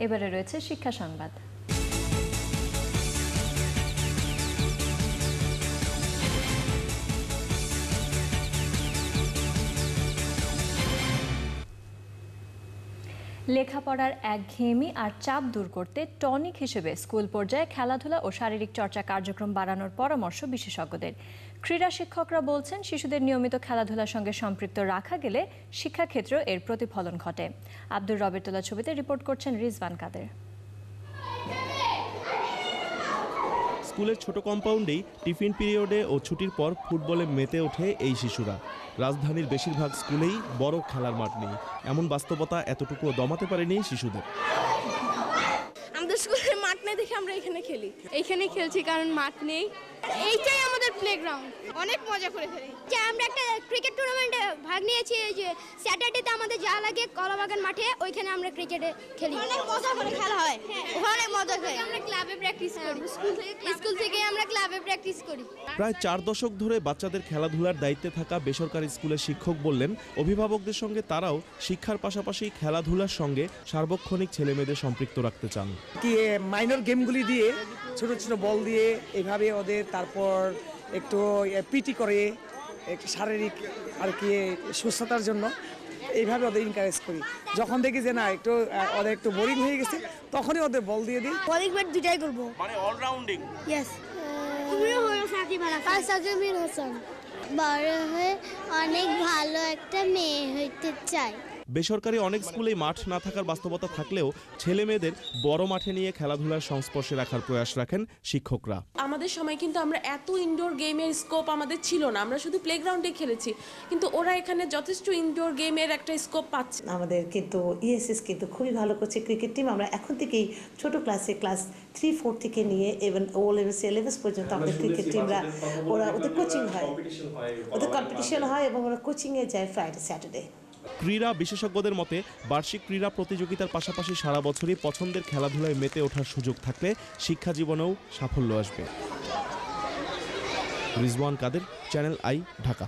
এবারে রয়েছে শিক্ষা সংবাদ। লেখাপড়ার একঘেয়েমি আর চাপ দূর করতে টনিক হিসেবে স্কুল পর্যায়ে খেলাধুলা ও শারীরিক চর্চা কার্যক্রম বাড়ানোর পরামর্শ বিশেষজ্ঞদের। ক্রীড়া শিক্ষকরা বলছেন, শিশুদের নিয়মিত খেলাধুলার সঙ্গে সম্পৃক্ত রাখা গেলে শিক্ষাক্ষেত্রেও এর প্রতিফলন ঘটে। আব্দুর রবের তোলা ছবিতে রিপোর্ট করছেন রিজওয়ান কাদের। স্কুলের ছোট কম্পাউন্ডেই টিফিন পিরিয়ডে ও ছুটির পর ফুটবলে মেতে ওঠে এই শিশুরা। রাজধানীর বেশিরভাগ স্কুলেই বড় খেলার মাঠ নেই, এমন বাস্তবতা এতটুকুও দমাতে পারেনি শিশুদের। আমাদের স্কুলের মাঠ নেই দেখে আমরা এখানে খেলি। এইখানে খেলছি কারণ মাঠ নেই, এইটাই আমাদের প্লেগ্রাউন্ড। অনেক মজা করে খেলি। যে আমরা একটা ক্রিকেট টুর্নামেন্টে ভাগ নিয়েছি, যে স্যাটারডেতে আমাদের যা লাগে কলাবাগান মাঠে, ওইখানে আমরা ক্রিকেটে খেলি। অনেক মজা করে খেলা হয়, অনেক মজা করে। আমরা ক্লাবে প্র্যাকটিস করি, স্কুল থেকে আমরা ক্লাবে প্র্যাকটিস করি। প্রায় 4 দশক ধরে বাচ্চাদের খেলাধুলার দায়িত্বে থাকা বেসরকারি স্কুলের শিক্ষক বললেন, অভিভাবকদের সঙ্গে তারাও শিক্ষার পাশাপাশি খেলাধুলার সঙ্গে সার্বক্ষণিক ছেলেমেয়েদের সম্পৃক্ত রাখতে চান। কি মাইনর গেমগুলি দিয়ে, ছোট ছোট বল দিয়ে এইভাবে ওদের, তারপর একটু পিটি করে একটু শারীরিক আর কি সুস্থতার জন্য এইভাবে ওদের এনকারেজ করি। যখন দেখি যে না একটু ওদের একটু বোরিং হয়ে গেছে, তখনই ওদের বল দিয়ে দিই। বলিং ব্যাট দুটাই করব, মানে অলরাউন্ডিং। ইয়েস। সাকিব হাসান বড় হয়ে অনেক ভালো একটা মেয়ে হইতে চাই। বেসরকারি অনেক স্কুলেই মাঠ না থাকার বাস্তবতা থাকলেও ছেলে মেয়েদের বড় মাঠে নিয়ে খেলাধুলার সংস্পর্শে রাখার প্রয়াস রাখেন শিক্ষকরা। আমাদের সময় কিন্তু আমরা এত ইনডোর গেমের স্কোপ আমাদের ছিল না, আমরা শুধু প্লেগ্রাউন্ডে খেলেছি, কিন্তু ওরা এখানে যথেষ্ট ইনডোর গেমের একটা স্কোপ পাচ্ছে। আমাদের কিন্তু ইএসএস কিন্তু খুবই ভালো করছে ক্রিকেট টিম। আমরা এখন থেকেই ছোট ক্লাসে ক্লাস 3-4 থেকে নিয়ে ইভেন ও লেভেলস এলেভেলস পর্যন্ত আমাদের ক্রিকেট টিমরা ওদের কোচিং হয়, ওদের কম্পিটিশন হয় এবং ওরা কোচিংয়ে যায় ফ্রাইডে স্যাটারডে। ক্রীড়া বিশেষজ্ঞদের মতে বার্ষিক ক্রীড়া প্রতিযোগিতার পাশাপাশি সারা বছরই পছন্দের খেলাধুলায় মেতে ওঠার সুযোগ থাকলে শিক্ষা জীবনেও সাফল্য আসবে। রিজওয়ান কাদের, চ্যানেল আই, ঢাকা।